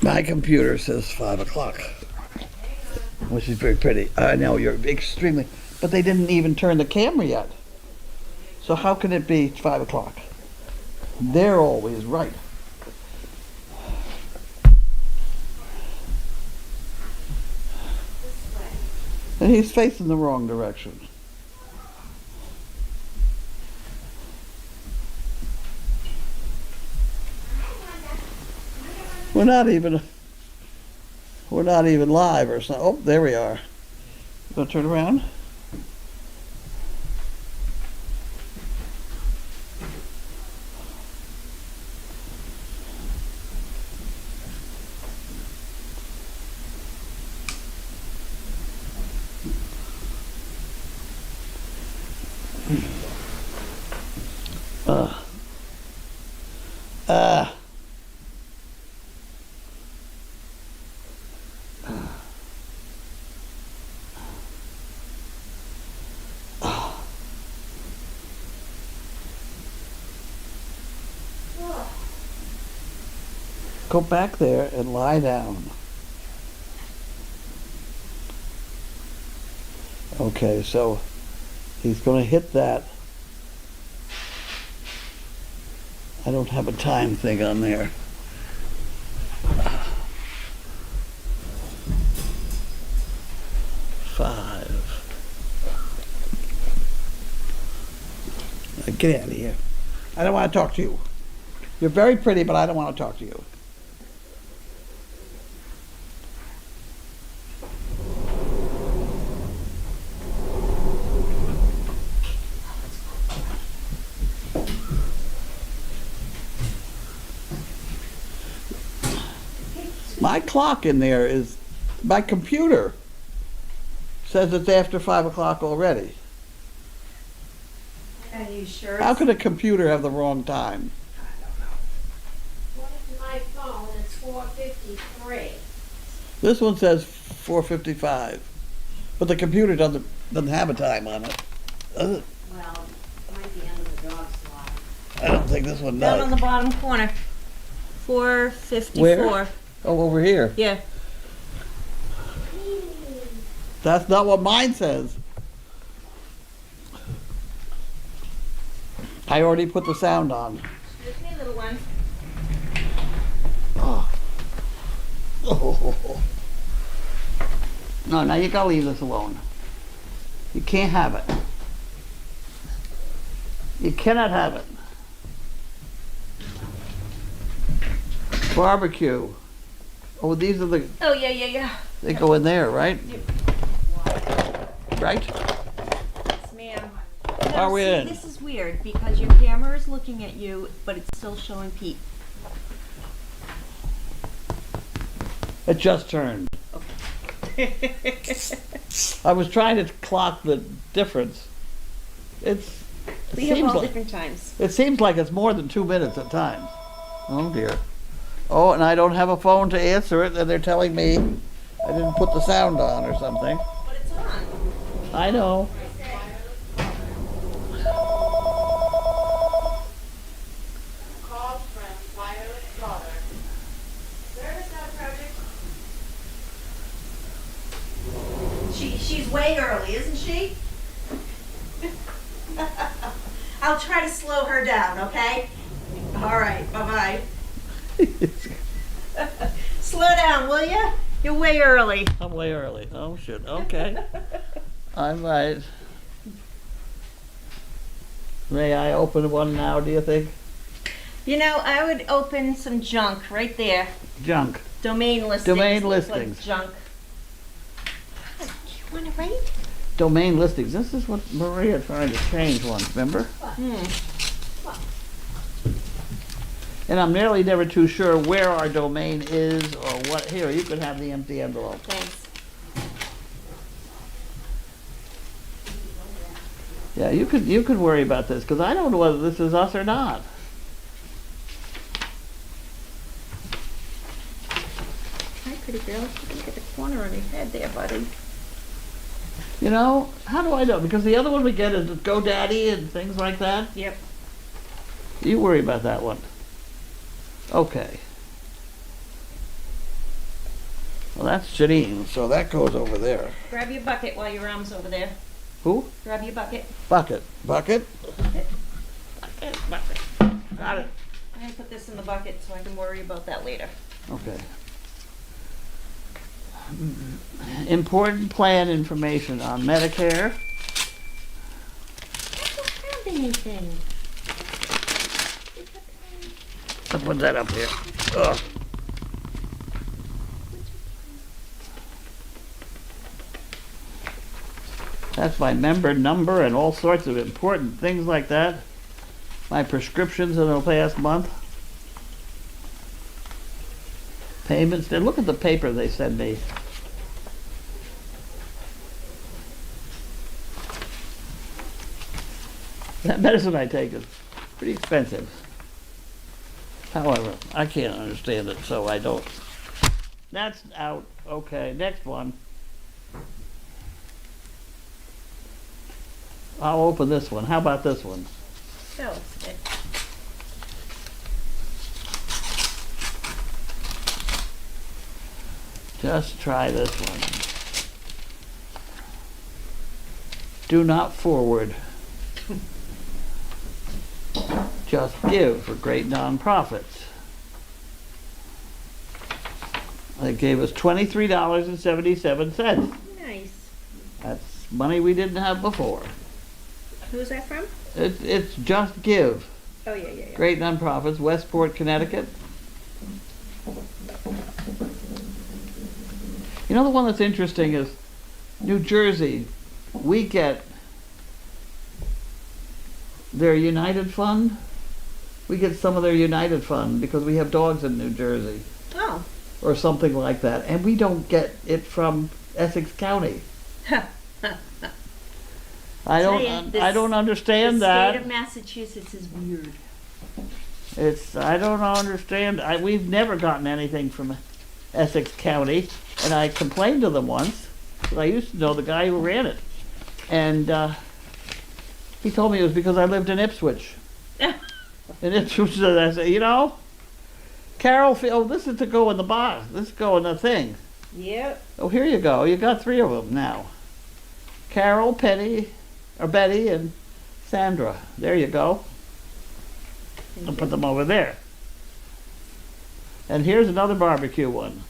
My computer says 5 o'clock, which is very pretty. I know, you're extremely, but they didn't even turn the camera yet. So how can it be 5 o'clock? They're always right. And he's facing the wrong direction. We're not even live or something. Oh, there we are. You gonna turn around? Go back there and lie down. Okay, so he's going to hit that. I don't have a time thing on there. Five. Now get out of here. I don't want to talk to you. You're very pretty, but I don't want to talk to you. My clock in there is, my computer says it's after 5 o'clock already. Are you sure? How could a computer have the wrong time? What is my phone? It's 4:53. This one says 4:55, but the computer doesn't have a time on it. Does it? Well, it might be under the dog slot. I don't think this one Down on does. the bottom corner. 4:54. Where? Oh, over here. Yeah. That's not what mine says. I already put the sound on. Excuse me, little one. Oh. Oh. No, now you gotta leave this alone. You can't have it. You cannot have it. Barbecue. Oh, these are the, Oh, yeah. they go in there, right? Right? Yes, ma'am. Are we see, in? This is weird because your camera is looking at you, but it's still showing Pete. It just turned. I was trying to clock the difference. We have all different times. It seems like it's more than 2 minutes at times. Oh dear. Oh, and I don't have a phone to answer it, and they're telling me I didn't put the sound on or something. But it's on. I know. Call from wireless caller. Service now project. She's way early, isn't she? I'll try to slow her down, okay? All right, bye-bye. Slow down, will you? You're way early. I'm way early. Oh shit. Okay. I'm right. May I open one now, do you think? You know, I would open some junk right there. Junk. Domain listings. Domain looks like listings. junk. Do you want to write? Domain listings. This is what Maria tried to change once, remember? And I'm nearly never too sure where our domain is or what. Here, you could have the empty envelope. Thanks. Yeah, you could worry about this because I don't know whether this is us or not. Hi, pretty girl. You can get the corner on your head there, buddy. You know, how do I know? Because the other one we get is GoDaddy and things like that. Yep. You worry about that one. Okay. Well, that's Janine, so that goes over there. Grab your bucket while your arm's over there. Who? Grab your bucket. Bucket. Bucket? Bucket. Got it. I'm gonna put this in the bucket so I can worry about that later. Okay. Important plan information on Medicare. I don't have anything. I'll put that up here. Ugh. That's my member number and all sorts of important things like that. My prescriptions in the past month. Payments. Then look at the paper they send me. That medicine I take is pretty expensive. However, I can't understand it, so I don't. That's out. Okay, next one. I'll open this one. How about this one? That looks good. Just try this one. Do not forward. Just give for great nonprofits. They gave us $23.77. Nice. That's money we didn't have before. Who's that from? It's Just Give. Oh, yeah. Great nonprofits, Westport, Connecticut. You know, the one that's interesting is New Jersey. We get their United Fund. We get some of their United Fund because we have dogs in New Jersey Oh. or something like that. And we don't get it from Essex County. I don't understand the that. state of Massachusetts is weird. I don't understand. We've never gotten anything from Essex County, and I complained to them once. 'Cause I used to know the guy who ran it, and he told me it was because I lived in Ipswich. In Ipswich, I said, you know, Carol. Oh, this is to go in the box. This is go in the thing. Yep. Oh, here you go. You got 3 of them now. Carol, Betty, and Sandra. There you go. I'll put them over there. And here's another barbecue one.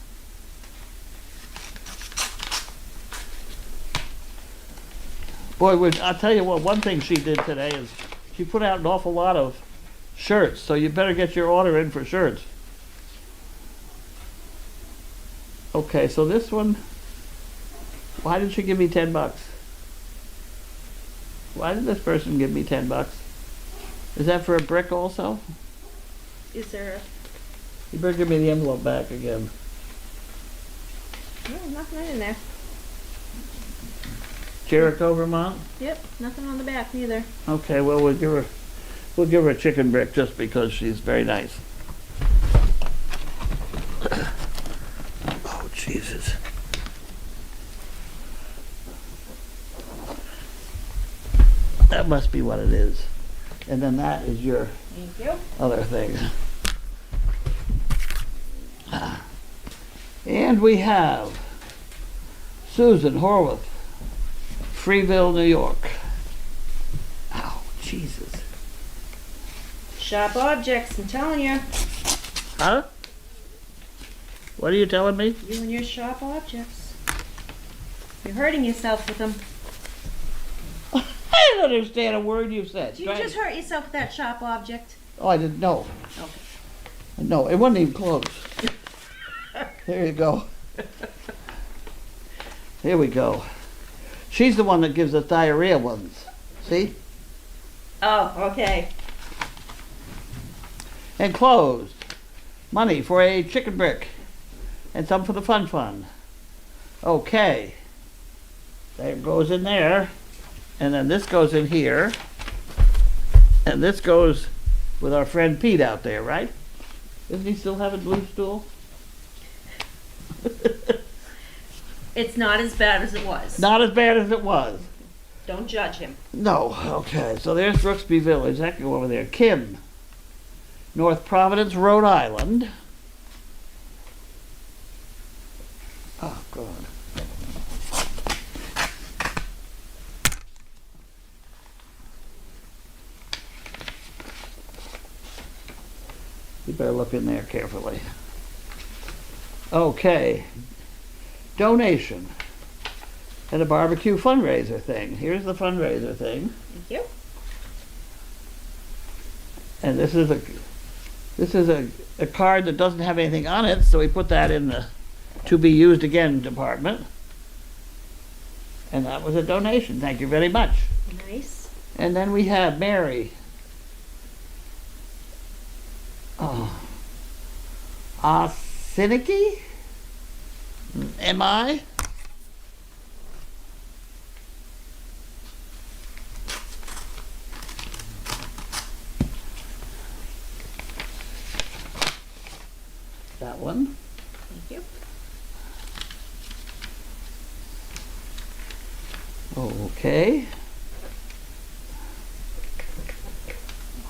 Boy, I'll tell you what, one thing she did today is she put out an awful lot of shirts, so you better get your order in for shirts. Okay, so this one, why did she give me $10? Why did this person give me $10? Is that for a brick also? Is there You better give me the envelope back again. no, nothing in there. Jericho, Vermont? Yep, nothing on the back neither. Okay, well we'll give her a chicken brick just because she's very nice. Oh Jesus. That must be what it is. And then that is your Thank you. other thing. And we have Susan Horwath, Freeville, New York. Oh, Jesus. Sharp objects, I'm telling you. Huh? What are you telling me? You and your sharp objects. You're hurting yourself with them. I didn't understand a word you said. Did you just hurt yourself with that sharp object? Oh, I didn't know. Okay. No, it wasn't even close. There you go. Here we go. She's the one that gives us diarrhea ones. See? Oh, okay. Enclosed. Money for a chicken brick. And some for the fun fund. Okay. That goes in there. And then this goes in here. And this goes with our friend Pete out there, right? Doesn't he still have a blue stool? It's not as bad as it was. Not as bad as it was. Don't judge him. No, okay. So there's Brooksby Village. That can go over there. Kim, North Providence, Rhode Island. God. You better look in there carefully. Okay. Donation. And a barbecue fundraiser thing. Here's the fundraiser thing. Thank you. And this is a card that doesn't have anything on it, so we put that in the to be used again department. And that was a donation. Thank you very much. Nice. And then we have Mary. Oh. Osinicky? Am I? That one. Thank you. Okay.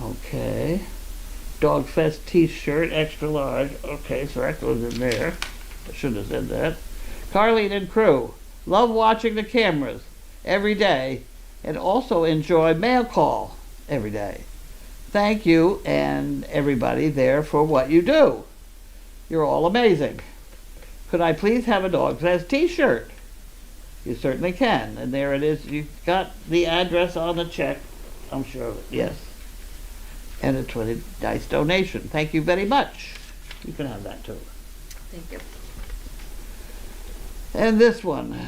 Okay. Dog Fest t-shirt, extra large. Okay, so that goes in there. I shouldn't have said that. Carlene and crew. Love watching the cameras every day and also enjoy mail call every day. Thank you and everybody there for what you do. You're all amazing. Could I please have a Dog Fest t-shirt? You certainly can. And there it is. You've got the address on the check. I'm sure of it. Yes. And a 20 dice donation. Thank you very much. You can have that too. Thank you. And this one. Let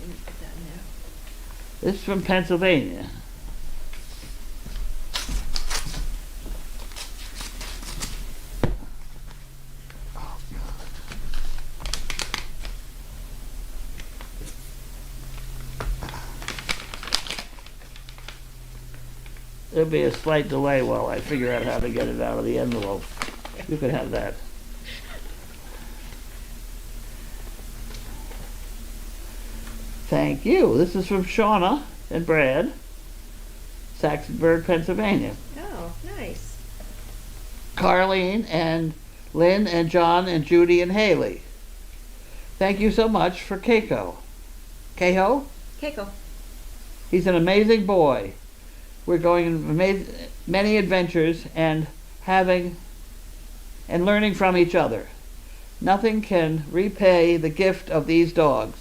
me put that in there. This is from Pennsylvania. There'll be a slight delay while I figure out how to get it out of the envelope. You can have that. Thank you. This is from Shauna and Brad, Saxonburg, Pennsylvania. Oh, nice. Carlene and Lynn and John and Judy and Haley. Thank you so much for Keiko. Keho? Keiko. He's an amazing boy. We're going on many adventures and learning from each other. Nothing can repay the gift of these dogs.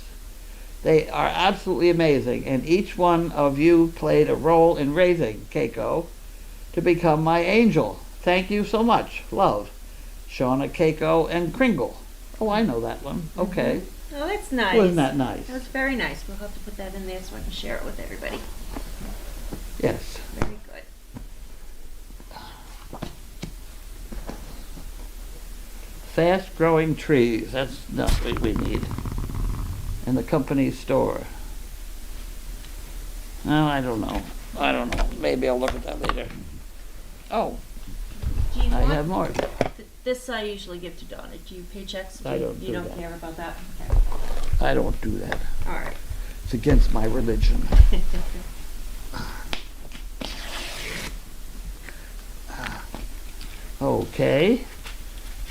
They are absolutely amazing, and each one of you played a role in raising Keiko to become my angel. Thank you so much. Love. Shauna, Keiko, and Kringle. Oh, I know that one. Okay. Oh, that's nice. Wasn't that nice? That's very nice. We'll have to put that in there so I can share it with everybody. Yes. Very good. Fast-growing trees. That's not what we need. And the company store. No, I don't know. I don't know. Maybe I'll look at that later. Oh, Do you I want have more. this? I usually give to Donna. Do you pay checks? I don't You do don't that. care about that? Okay. I don't do that. All right. It's against my religion. Okay.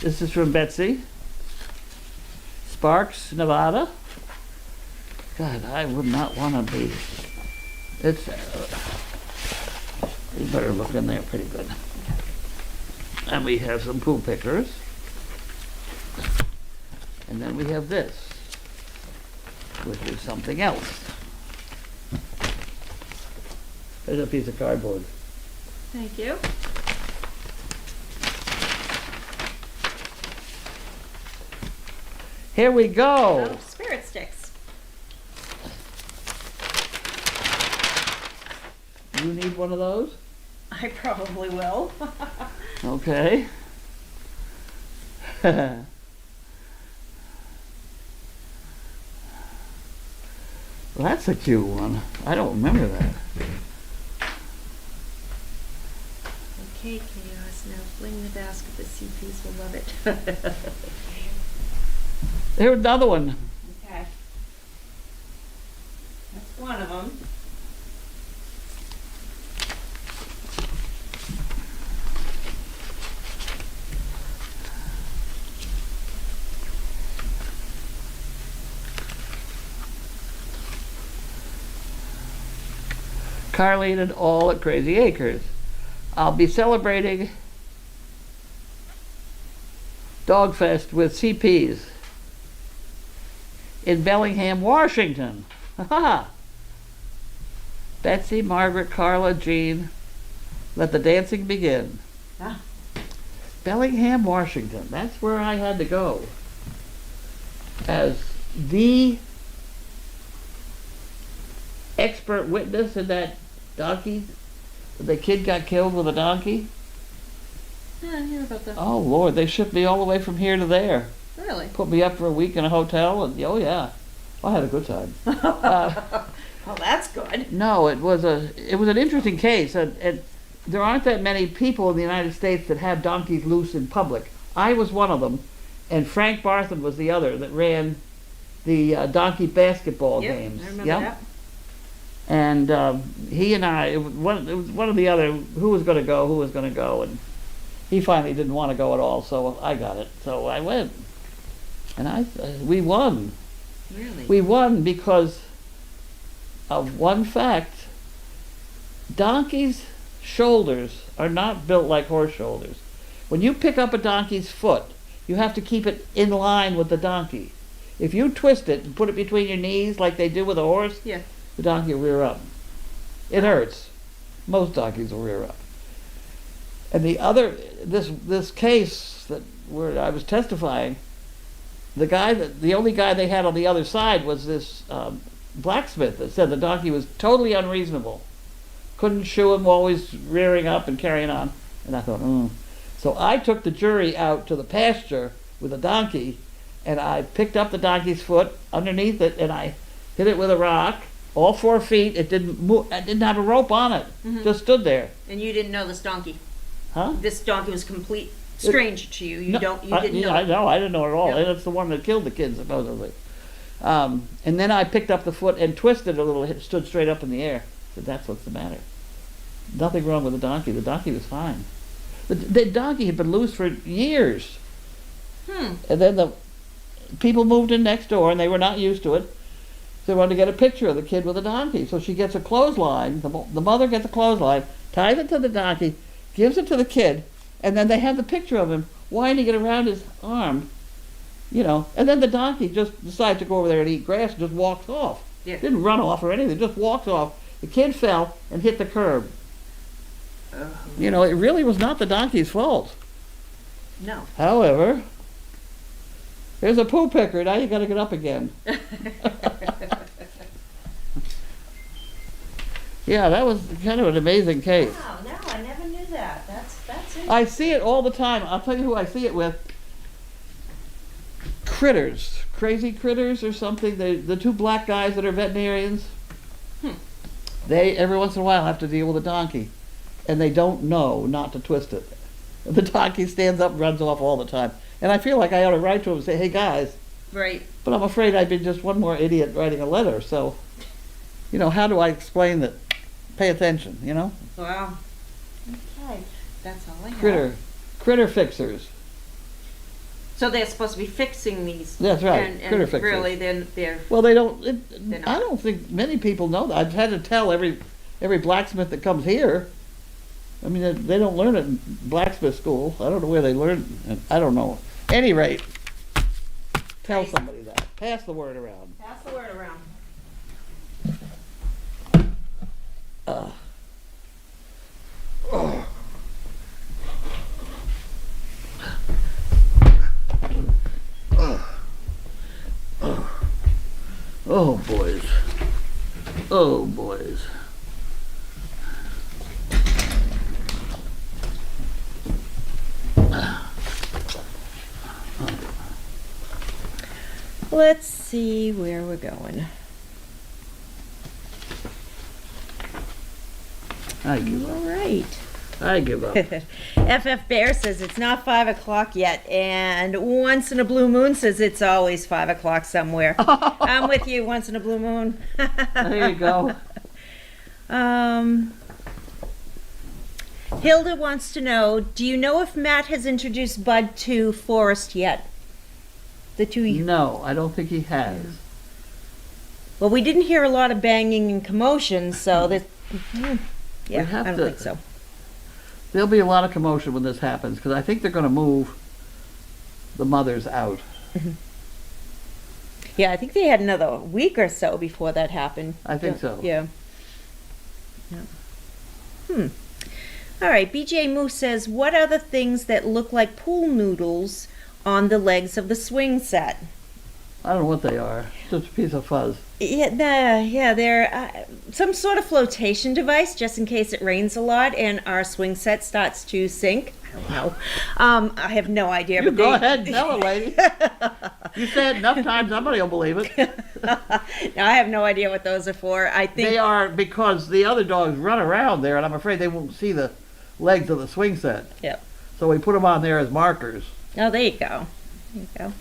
This is from Betsy. Sparks, Nevada. God, I would not want to be. It's. You better look in there pretty good. And we have some poo pickers. And then we have this, which is something else. There's a piece of cardboard. Thank you. Here we go. Oh, spirit sticks. You need one of those? I probably will. Okay. Well, that's a cute one. I don't remember that. Okay, Chaos. Now fling the basket. The CPs will love it. Here's another one. Okay. That's one of them. Carlene and all at Crazy Acres. I'll be celebrating Dogfest with CPs in Bellingham, Washington. Betsy, Margaret, Carla, Jean, let the dancing begin. Ah. Bellingham, Washington. That's where I had to go as the expert witness in that donkey. The kid got killed with a donkey. Yeah, I hear about that. Oh Lord, they shipped me all the way from here to there. Really? Put me up for a week in a hotel, and oh yeah, I had a good time. Well, that's good. No, it was an interesting case, and there aren't that many people in the United States that have donkeys loose in public. I was one of them, and Frank Barthen was the other that ran the donkey basketball games. I remember Yep. that. And he and I, it was one of the other, who was going to go, and he finally didn't want to go at all, so I got it. So I went, and we won. Really? We won because of one fact. Donkeys' shoulders are not built like horse shoulders. When you pick up a donkey's foot, you have to keep it in line with the donkey. If you twist it and put it between your knees like they do with a horse, Yeah. the donkey will rear up. It hurts. Most donkeys will rear up. And the other, this case that where I was testifying, the only guy they had on the other side was this blacksmith that said the donkey was totally unreasonable. Couldn't shoe him, always rearing up and carrying on. And I thought, So I took the jury out to the pasture with a donkey, and I picked up the donkey's foot underneath it, and I hit it with a rock. All 4 feet. It didn't move. I didn't have a rope on it. Just stood there. And you didn't know this donkey? Huh? This donkey was complete stranger to you. You didn't know. I know. I didn't know at all. Yep. And it's the one that killed the kid, supposedly. And then I picked up the foot and twisted a little. It stood straight up in the air. I said, that's what's the matter. Nothing wrong with the donkey. The donkey was fine. The donkey had been loose for years. And then the people moved in next door, and they were not used to it. They wanted to get a picture of the kid with a donkey. So she gets a clothesline. The mother gets a clothesline, ties it to the donkey, gives it to the kid, and then they have the picture of him winding it around his arm, and then the donkey just decides to go over there and eat grass and just walks off. Yeah. Didn't run off or anything, just walks off. The kid fell and hit the curb. It really was not the donkey's fault. No. However, there's a poo picker. Now you got to get up again. Yeah, that was kind of an amazing case. Wow, no, I never knew that. That's it. I see it all the time. I'll tell you who I see it with. Critters. Crazy Critters or something. The 2 black guys that are veterinarians. They, every once in a while, have to deal with a donkey. And they don't know not to twist it. The donkey stands up and runs off all the time. And I feel like I ought to write to him and say, hey guys. Right. But I'm afraid I'd be just one more idiot writing a letter. So, how do I explain that? Pay attention, Wow. Okay. That's all I have. Critter fixers. So they're supposed to be fixing these. That's right, And critter fixers. really, then they're. Well, they don't. They're not. I don't think many people know that. I've had to tell every blacksmith that comes here. I mean, they don't learn it in blacksmith school. I don't know where they learn. I don't know. Any rate, tell somebody that. Pass the word around. Pass the word around. Oh, boys. Oh, boys. Let's see where we're going. I give All up. right. I give up. FF Bear says it's not 5 o'clock yet, and Once in a Blue Moon says it's always 5 o'clock somewhere. I'm with you, Once in a Blue Moon. There you go. Hilda wants to know, do you know if Matt has introduced Bud to Forrest yet? The 2 No, I don't think he has. Well, we didn't hear a lot of banging and commotion, so Yeah, have I don't to- think so. There'll be a lot of commotion when this happens, because I think they're gonna move the mothers out. Yeah, I think they had another week or so before that happened. I think so. Yeah. All right, BJ Moose says, what are the things that look like pool noodles on the legs of the swing set? I don't know what they are, just a piece of fuzz. Yeah, they're some sort of flotation device just in case it rains a lot and our swing set starts to sink. I don't know. I have no idea. You but go they- ahead and tell her, lady. You say it enough times, somebody will believe it. No, I have no idea what those are for. I think They are because the other dogs run around there, and I'm afraid they won't see the legs of the swing set. Yep. So we put them on there as markers. Oh, there you go. There you go.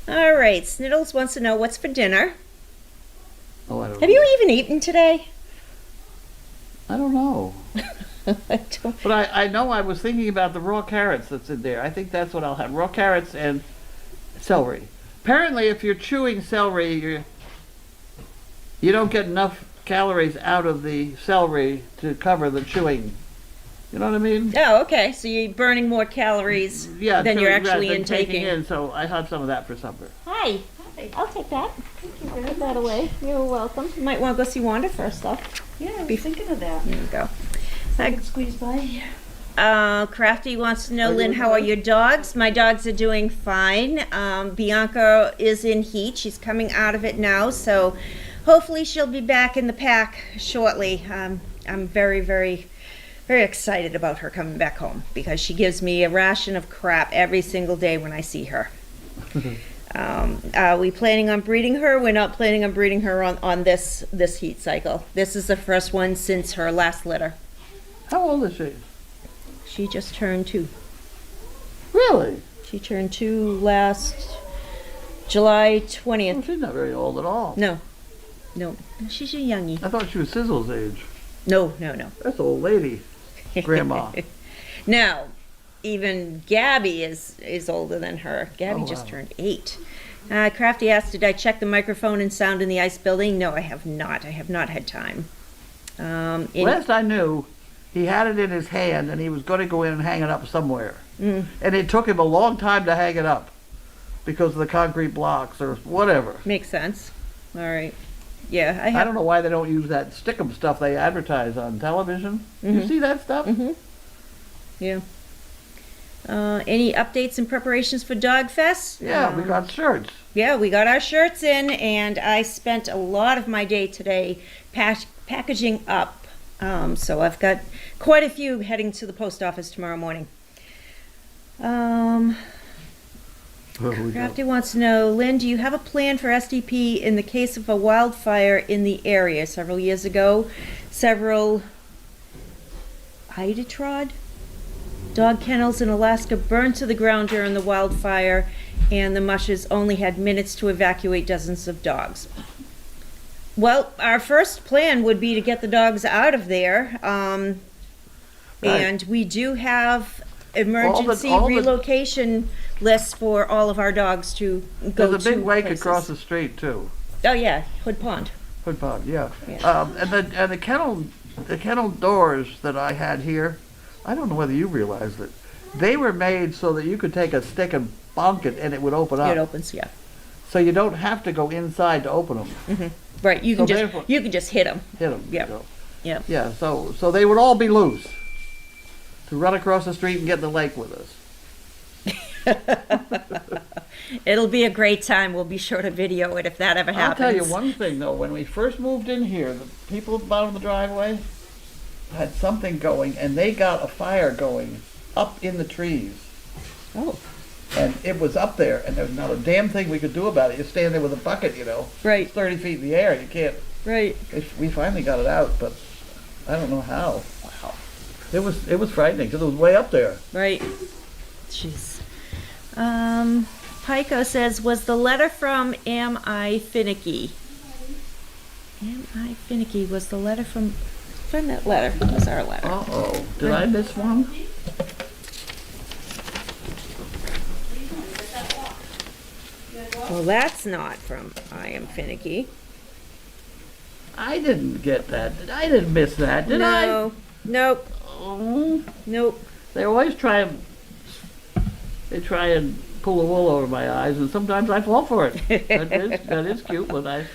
All right, Sniddles wants to know what's for dinner. Oh, I don't Have know. you even eaten today? I don't know. I don't- But I know I was thinking about the raw carrots that's in there. I think that's what I'll have. Raw carrots and celery. Apparently, if you're chewing celery, you don't get enough calories out of the celery to cover the chewing. You know what I mean? Oh, okay. So you're burning more calories Yeah, than you're chewing rather actually than taking intaking. in. So I had some of that for supper. Hi. I'll take that. Put that away. You're welcome. You might want to go see Wanda first, though. Yeah, I was thinking of that. There you go. I can squeeze by. Crafty wants to know, Lynn, how are your dogs? My dogs are doing fine. Bianca is in heat. She's coming out of it now, so hopefully she'll be back in the pack shortly. I'm very, very, very excited about her coming back home because she gives me a ration of crap every single day when I see her. Are we planning on breeding her? We're not planning on breeding her on this heat cycle. This is the first one since her last litter. How old is she? She just turned 2. Really? She turned 2 last July 20th. Well, she's not very old at all. No, she's a youngie. I thought she was Sizzle's age. No. That's old lady. Grandma. No, even Gabby is older than her. Gabby Oh, just wow. turned 8. Crafty asked, did I check the microphone and sound in the ice building? No, I have not. I have not had time. Last I knew, he had it in his hand and he was going to go in and hang it up somewhere. And it took him a long time to hang it up because of the concrete blocks or whatever. Makes sense. All right. Yeah, I I have. don't know why they don't use that stickum stuff they advertise on television. You see that stuff? Yeah. Any updates and preparations for Dog Fest? Yeah, we got shirts. Yeah, we got our shirts in, and I spent a lot of my day today packaging up. So I've got quite a few heading to the post office tomorrow morning. Crafty wants to know, Lynn, do you have a plan for SDP in the case of a wildfire in the area? Several years ago, several Iditarod dog kennels in Alaska burned to the ground during the wildfire, and the mushes only had minutes to evacuate dozens of dogs. Well, our first plan would be to get the dogs out of there, and we do have emergency all the- relocation lists for all of our dogs to go to. There's a big lake places. across the street too. Oh yeah, Hood Pond. Hood Pond, yeah. Yeah. And the kennel doors that I had here, I don't know whether you realized it. They were made so that you could take a stick and bonk it and it would open up. It opens, yeah. So you don't have to go inside to open them. Right, you So can therefore- just hit them. Hit them. Yep. Yep. Yeah. So they would all be loose to run across the street and get in the lake with us. It'll be a great time. We'll be sure to video it if that ever I'll happens. tell you one thing though. When we first moved in here, the people at the bottom of the driveway had something going, and they got a fire going up in the trees. Oh, And it was up there, and there was not a damn thing we could do about it. You stand there with a bucket, right, it's 30 feet in the air. You can't. right. We finally got it out, but I don't know how. Wow. It was frightening because it was way up there. Right. Jeez. Pico says, was the letter from Am I Finicky? Am I Finicky was the letter from that letter. What was our letter? Uh-oh. Did I miss one? Well, that's not from I Am Finicky. I didn't get that. I didn't miss that, did I? No. Nope. Oh, Nope. they always try and pull the wool over my eyes, and sometimes I fall for it. That is cute when I.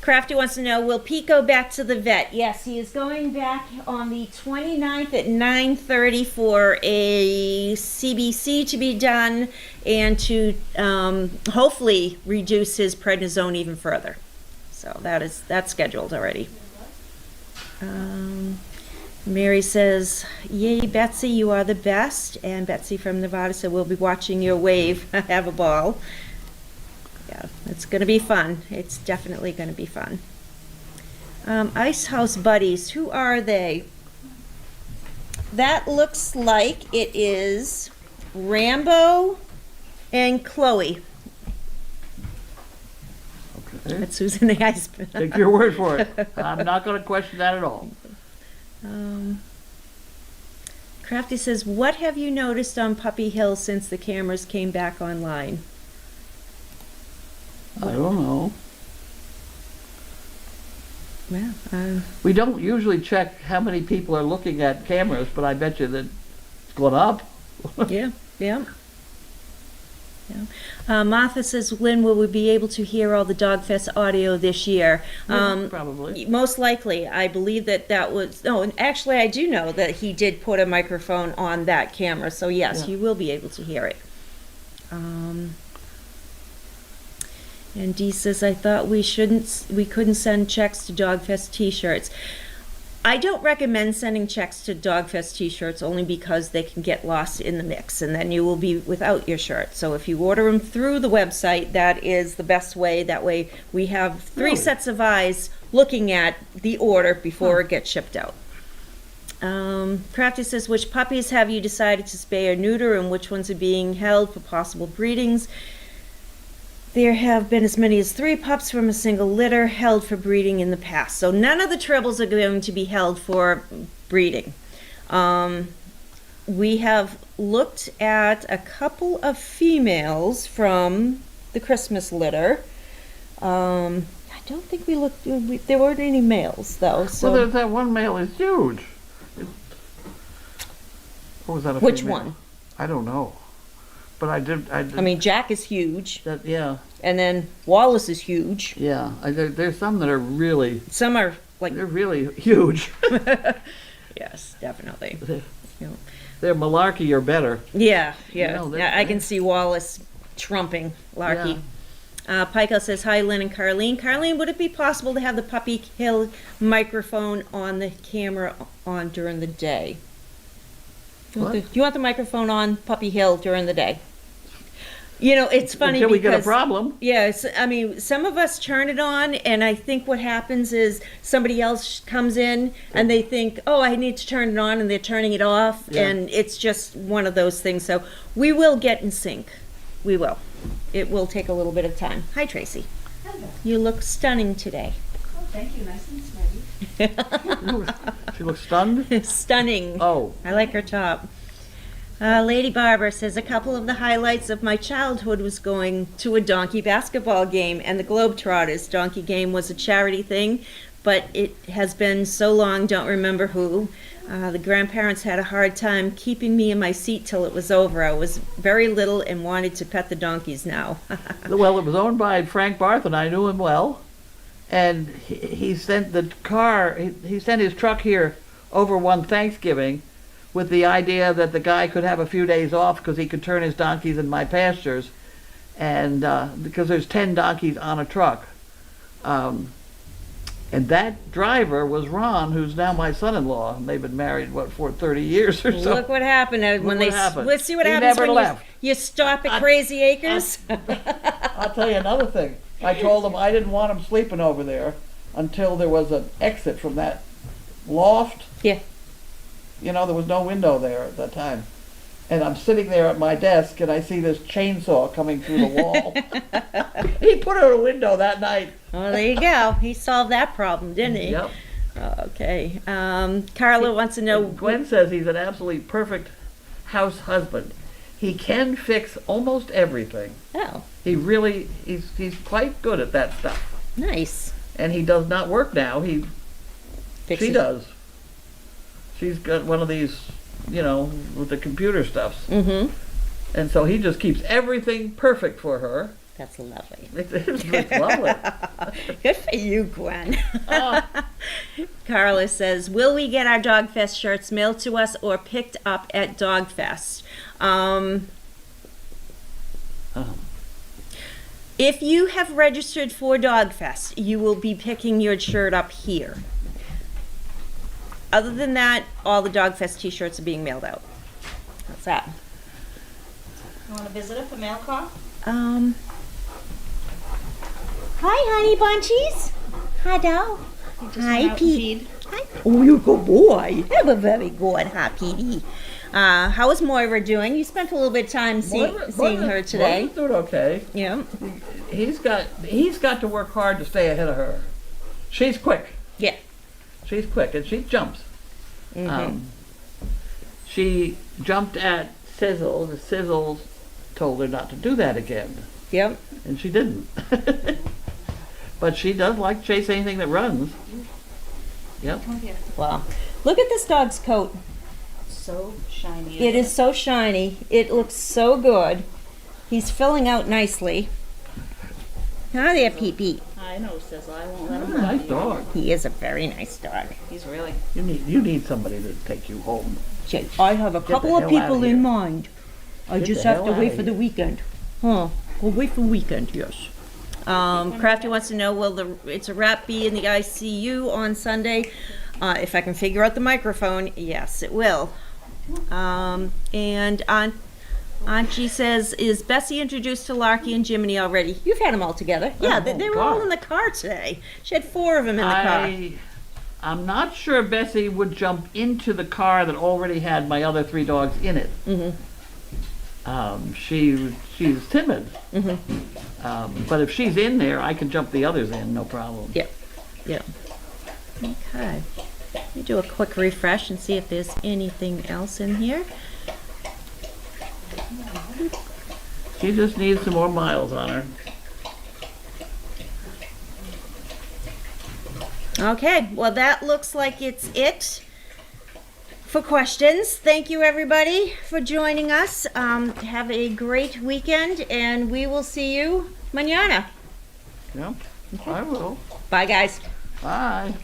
Crafty wants to know, will Pete go back to the vet? Yes, he is going back on the 29th at 9:30 for a CBC to be done and to hopefully reduce his prednisone even further. So that's scheduled already. Mary says, yay, Betsy, you are the best. And Betsy from Nevada said, we'll be watching your wave. Have a ball. Yeah, it's going to be fun. It's definitely going to be fun. Ice House Buddies, who are they? That looks like it is Rambo and Chloe. Okay. That's who's in the ice. Take your word for it. I'm not going to question that at all. Crafty says, what have you noticed on Puppy Hill since the cameras came back online? I don't know. Well, We don't usually check how many people are looking at cameras, but I bet you that it's gone up. yeah. Martha says, Lynn, will we be able to hear all the Dogfest audio this year? Yeah, probably. Most likely. I believe that was, no, and actually I do know that he did put a microphone on that camera, so yes, Yeah. you will be able to hear it. And Dee says, I thought we couldn't send checks to Dogfest t-shirts. I don't recommend sending checks to Dogfest t-shirts only because they can get lost in the mix and then you will be without your shirt. So if you order them through the website, that is the best way. That way we have three sets of eyes looking at the order before it gets shipped out. Crafty says, which puppies have you decided to spay or neuter and which ones are being held for possible breedings? There have been as many as 3 pups from a single litter held for breeding in the past. So none of the tribbles are going to be held for breeding. We have looked at a couple of females from the Christmas litter. I don't think there weren't any males though. So. Well, there's that one male is huge. Or was that a Which female? one? I don't know. But I did. I mean, Jack is huge. Yeah. And then Wallace is huge. Yeah. There's some that are really. Some are like. They're really huge. Yes, definitely. They're malarkey or better. Yeah. You know, I can see Wallace trumping Larky. Pico says, hi, Lynn and Carlene. Carlene, would it be possible to have the Puppy Hill microphone on the camera on during the day? Do you want the microphone on Puppy Hill during the day? You know, it's funny Until we get a because, problem. yes, I mean, some of us turn it on, and I think what happens is somebody else comes in, and they think, oh, I need to turn it on, and they're turning it off, Yeah. and it's just one of those things. So we will get in sync. We will. It will take a little bit of time. Hi, Tracy. Hello. You look stunning today. Oh, thank you. Nice and sweaty. She looks stunned. Stunning. Oh. I like her top. Lady Barbara says, a couple of the highlights of my childhood was going to a donkey basketball game and the Globetrotters. Donkey game was a charity thing, but it has been so long, don't remember who. The grandparents had a hard time keeping me in my seat till it was over. I was very little and wanted to pet the donkeys now. Well, it was owned by Frank Barth, and I knew him well. And he sent the car. He sent his truck here over one Thanksgiving, with the idea that the guy could have a few days off because he could turn his donkeys in my pastures, and because there's 10 donkeys on a truck. And that driver was Ron, who's now my son-in-law. And they've been married, for 30 years or so. Look what happened when Look what happened. Let's see what He happens never when left. you stop at Crazy Acres. I'll tell you another thing. I told him I didn't want him sleeping over there until there was an exit from that loft. Yeah. You know, there was no window there at that time. And I'm sitting there at my desk, and I see this chainsaw coming through the wall. He put out a window that night. Well, there you go. He solved that problem, didn't he? Yep. Okay. Carla wants to know. Gwen says he's an absolutely perfect house husband. He can fix almost everything. Oh, He really, he's quite good at that stuff. nice. and he does not work now. She Fixes- does. She's got one of these, with the computer stuffs. Mm-hmm. And so he just keeps everything perfect for her. That's lovely. It's lovely. Good for you, Gwen. Oh. Carla says, will we get our Dog Fest shirts mailed to us or picked up at Dog Fest? If you have registered for Dog Fest, you will be picking your shirt up here. Other than that, all the Dog Fest t-shirts are being mailed out. What's that? You want to visit it for mail call? Hi, honey bunchies. Hi, doll. Hi, Pete. Hi. Oh, you good boy. Have a very good, huh, Petey? How is Moira doing? You spent a little bit of time seeing her today. Moira's doing okay. Yeah. He's got to work hard to stay ahead of her. She's quick. Yeah. She's quick, and she jumps. Mm-hmm. She jumped at Sizzle. The Sizzle told her not to do that again, Yep. and she didn't. But she does like to chase anything that runs. Yep. Wow. Look at this dog's coat. So shiny. It is so shiny. It looks so good. He's filling out nicely. Hi there, Pete Pete. I know, Sizzle. I won't let him He's a nice dog. He is a very nice dog. He's really. You need somebody to take you home. I have a couple of hell people outta in here. mind. I Get just the have hell to wait outta for the here. weekend. Huh. We'll wait for the weekend, yes. Crafty wants to know, will it's a wrap be in the ICU on Sunday? If I can figure out the microphone, yes, it will. And Auntie says, is Bessie introduced to Larky and Jiminy already? You've had them all together. Yeah, they were all God. in the car today. She had 4 of them in the car. I'm not sure Bessie would jump into the car that already had my other 3 dogs in it. Mm-hmm. She's timid. Mm-hmm. But if she's in there, I can jump the others in, no problem. Yep. Yep. Okay. Let me do a quick refresh and see if there's anything else in here. She just needs some more miles on her. Okay, well that looks like it's it for questions. Thank you everybody for joining us. Have a great weekend and we will see you mañana. Yep, I will. Bye guys. Bye.